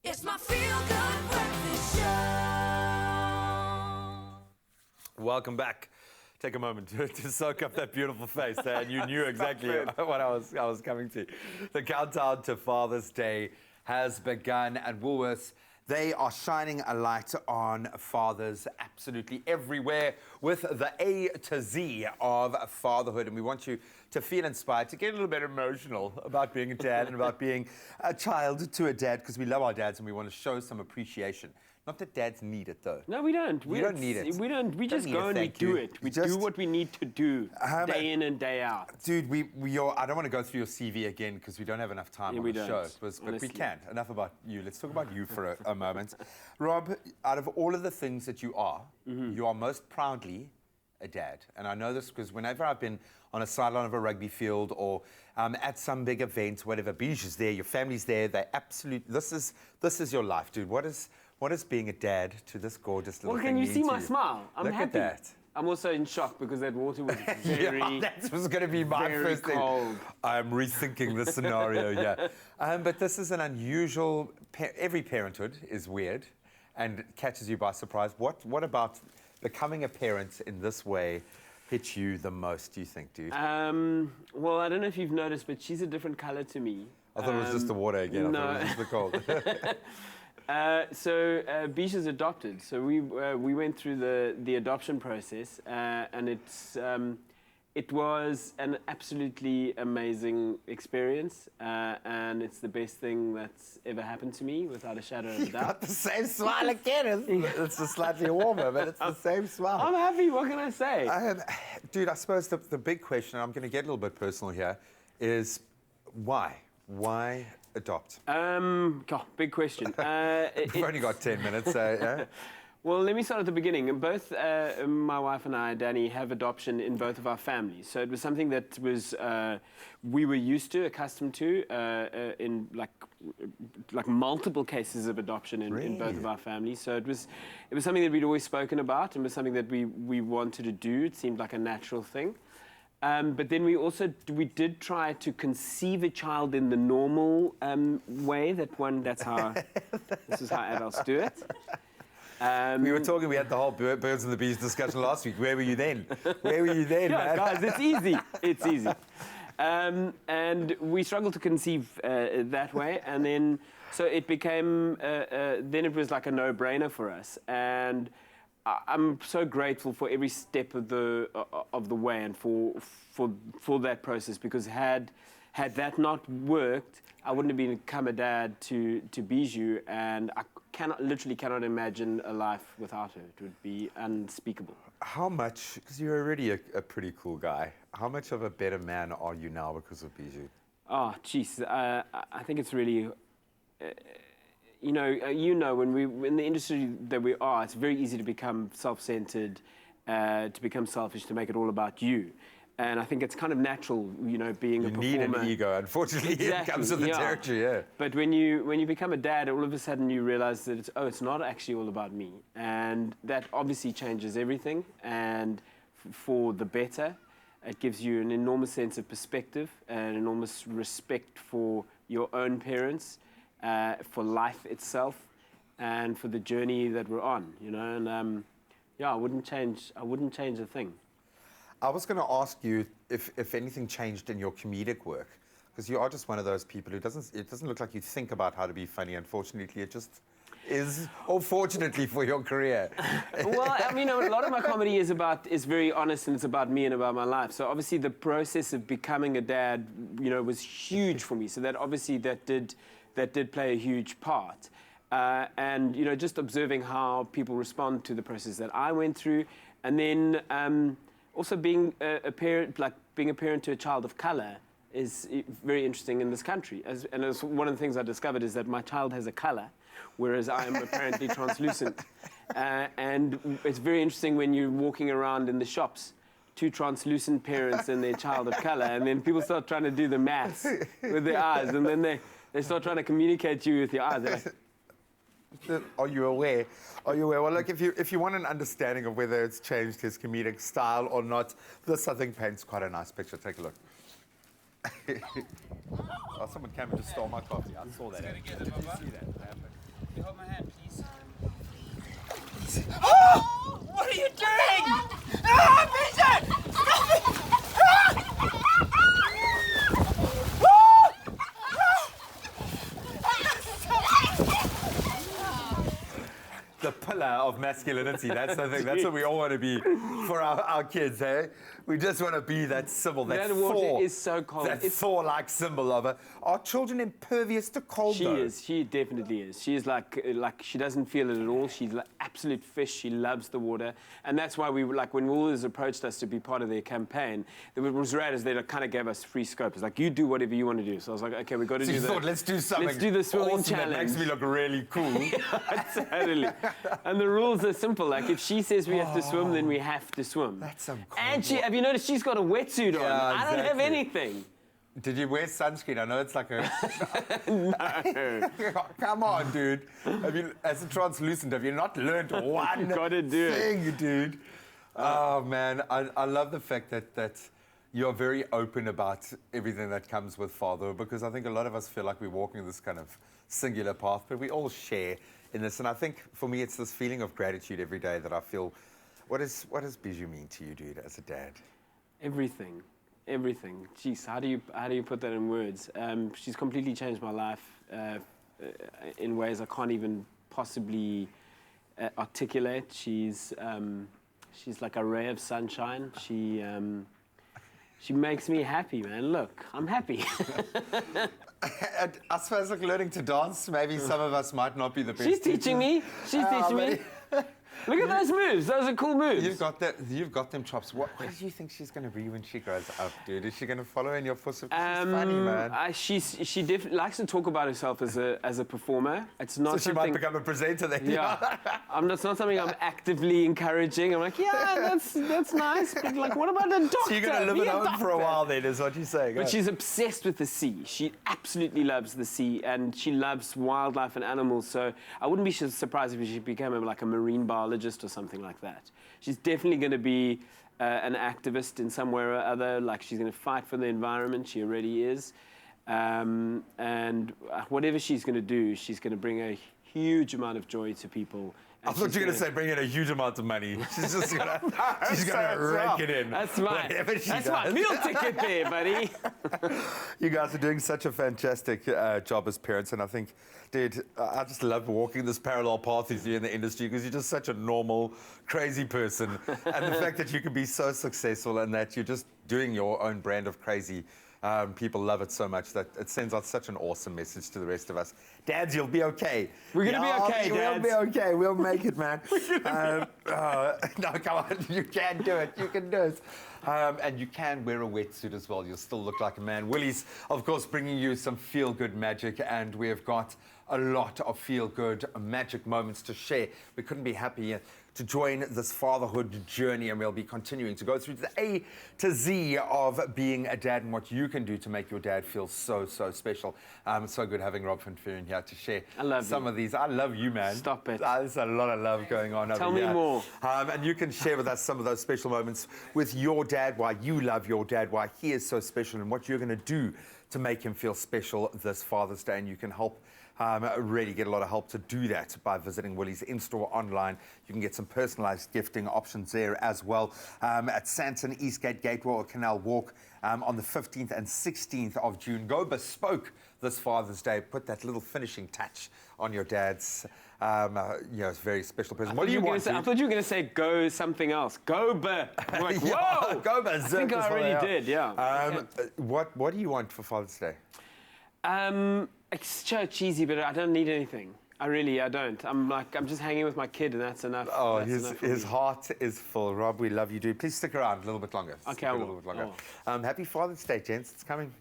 It's my feel-good breakfast show. Welcome back. Take a moment to soak up that beautiful face, and you knew exactly what I was coming to. The countdown to Father's Day has begun, and Woolworths, they are shining a light on fathers absolutely everywhere with the A to Z of fatherhood. And we want you to feel inspired, to get a little bit emotional about being a dad and about being a child to a dad, because we love our dads and we want to show some appreciation. Not that dads need it, though. No, we don't. We don't need it. We don't. We just need go a and we thank do you. it. We Just- do what we need to do day in and day out. Dude, I don't want to go through your CV again because we don't have enough time on we the don't, show. But we honestly. can't. Enough about you. Let's talk about you for a moment. Rob, out of all of the things that you are most proudly a dad. And I know this because whenever I've been on a sideline of a rugby field or at some big event, whatever, Bijou's there, your family's there, they absolutely, this is your life, dude. What is being a dad to this gorgeous little Well, thing can you mean see to my smile? I'm Look happy. at that. I'm also in shock because that water was very, Yeah, that was going to be my very first thing. cold. I'm rethinking the scenario, yeah. But this is an unusual, every parenthood is weird and catches you by surprise. What about becoming a parent in this way hits you the most, do you think, dude? Well, I don't know if you've noticed, but she's a different color to me. I thought it was just the water again. no. I thought it was just the cold. Bisha's adopted. So we went through the adoption process, and it was an absolutely amazing experience, and it's the best thing that's ever happened to me, without a shadow of a doubt. Got the same smile again. It's just slightly warmer, but it's the same smile. I'm happy. What can I say? Dude, I suppose the big question, and I'm going to get a little bit personal here, is why? Why adopt? God, big question. We've only got 10 minutes, so yeah. Well, let me start at the beginning. Both my wife and I, Danny, have adoption in both of our families. So it was something that was we were used to, accustomed to, in like multiple cases of adoption in both of our families. So it was something that we'd always spoken about, and was something that we wanted to do. It seemed like a natural thing. But then we did try to conceive a child in the normal way. This is how adults do it. We had the whole birds and the bees discussion last week. Where were you then? Where were you then, Yeah, man? guys, it's easy. It's easy. And we struggled to conceive that way. And then, so it became, then it was like a no-brainer for us. And I'm so grateful for every step of the way and for that process, because had that not worked, I wouldn't have become a dad to Bijou, and I literally cannot imagine a life without her. It would be unspeakable. How much, because you're already a pretty cool guy, how much of a better man are you now because of Bijou? Oh, jeez, I think it's really... You know, when we're in the industry that we are, it's very easy to become self-centered, to become selfish, to make it all about you. And I think it's kind of natural, you know, being a performer. You need an ego, unfortunately. Exactly, it comes with the territory, yeah. But when you become a dad, all of a sudden you realize that it's not actually all about me. And that obviously changes everything, and for the better. It gives you an enormous sense of perspective, an enormous respect for your own parents, for life itself, and for the journey that we're on, you know. And I wouldn't change a thing. I was going to ask you if anything changed in your comedic work, because you are just one of those people who it doesn't look like you think about how to be funny. Unfortunately, it just is, or fortunately for your career. Well, I mean, a lot of my comedy is very honest, and it's about me and about my life. So obviously the process of becoming a dad, you know, was huge for me. So that obviously that did play a huge part. And, you know, just observing how people respond to the process that I went through. And then also being a parent, like being a parent to a child of color, is very interesting in this country. And as one of the things I discovered is that my child has a color, whereas I am apparently translucent. And it's very interesting when you're walking around in the shops, two translucent parents and their child of color, and then people start trying to do the maths with their eyes, and then they start trying to communicate to you with your eyes. They're like, Are you aware? Well, look, if you want an understanding of whether it's changed his comedic style or not, this, I think, paints quite a nice picture. Take a look. Someone came and just stole my coffee. I saw that. Did you see that? the pillar of masculinity. That's the thing. That's what we all want to be for our kids, hey? We just want to be that symbol, that That water Thor, is so cold. that It's- Thor-like symbol of it. Are children impervious to cold, She though? is. She definitely is. She is like she doesn't feel it at all. She's like absolute fish. She loves the water, and that's why we were like when Woolworths approached us to be part of their campaign. It was rad as they kind of gave us free scope. It's like you do whatever you want to do. So I was like, okay, we got to So do you that. thought, let's do something. Let's do the swimming awesome that challenge. makes me look really cool. Totally. And the rules are simple. Like if she says we have to swim, then we have to swim. That's some cool. And have you noticed she's got a wetsuit on? Yeah, I don't have exactly. anything. Did you wear sunscreen? I know it's like a. No. Come on, dude. As a translucent, have you not learned one gotta do it. thing, dude? Oh man, I love the fact that you're very open about everything that comes with fatherhood, because I think a lot of us feel like we're walking this kind of singular path, but we all share in this. And I think for me, it's this feeling of gratitude every day that I feel. What does Bijou mean to you, dude, as a dad? Everything. Jeez, how do you put that in words? She's completely changed my life in ways I can't even possibly articulate. She's like a ray of sunshine. She makes me happy, man. Look, I'm happy. And I suppose, like, learning to dance, maybe some of us might not be the best. She's teaching me. She's teaching me. Look at those moves. Those are cool moves. You've got them chops. What do you think she's going to be when she grows up, dude? Is she going to follow in your footsteps? She's funny, man. She definitely likes to talk about herself as a performer. It's not So she something. might become a presenter then. Yeah, it's not something I'm actively encouraging. I'm like, yeah, that's nice, but like, what about the doctor? So you're going to live Be at a home for a doctor. while then, is what you're saying. But eh? she's obsessed with the sea. She absolutely loves the sea, and she loves wildlife and animals. So I wouldn't be surprised if she became like a marine biologist or something like that. She's definitely going to be an activist in some way or other. Like she's going to fight for the environment. She already is. And whatever she's going to do, she's going to bring a huge amount of joy to people. I thought you were going to say bring in a huge amount of money. She's just going to rake it in. That's my does. meal ticket there, buddy. You guys are doing such a fantastic job as parents, and I think, dude, I just love walking this parallel path with you in the industry, because you're just such a normal, crazy person. And the fact that you can be so successful and that you're just doing your own brand of crazy, people love it so much that it sends out such an awesome message to the rest of us. Dads, you'll be okay. We're going to be okay, We'll Dads. be okay. We'll make it, man. No, come on. You can do it. You can do it. And you can wear a wetsuit as well. You'll still look like a man. Willie's, of course, bringing you some feel-good magic, and we have got a lot of feel-good magic moments to share. We couldn't be happier to join this fatherhood journey, and we'll be continuing to go through the A to Z of being a dad and what you can do to make your dad feel so, so special. It's so good having Rob van Vuuren here to share I love some you. of these. I love you, man. Stop it. There's a lot of love going on over Tell me here. more. And you can share with us some of those special moments with your dad, why you love your dad, why he is so special, and what you're going to do to make him feel special this Father's Day. And you can help really get a lot of help to do that by visiting Willie's in-store online. You can get some personalized gifting options there as well at Santon, Eastgate, Gateway or Canal Walk on the 15th and 16th of June. Go bespoke this Father's Day. Put that little finishing touch on your dad's it's a very special person. What do you want? I thought you were going to say go something else. Go I'm like, whoa! Go berserk. I think I already did, yeah. What do you want for Father's Day? It's so cheesy, but I don't need anything. I don't. I'm just hanging with my kid, and that's enough. Oh, That's enough for his me. heart is full. Rob, we love you, dude. Please stick around a little bit longer. Okay, Stick I a will. little bit longer. Happy Father's Day, gents. It's coming.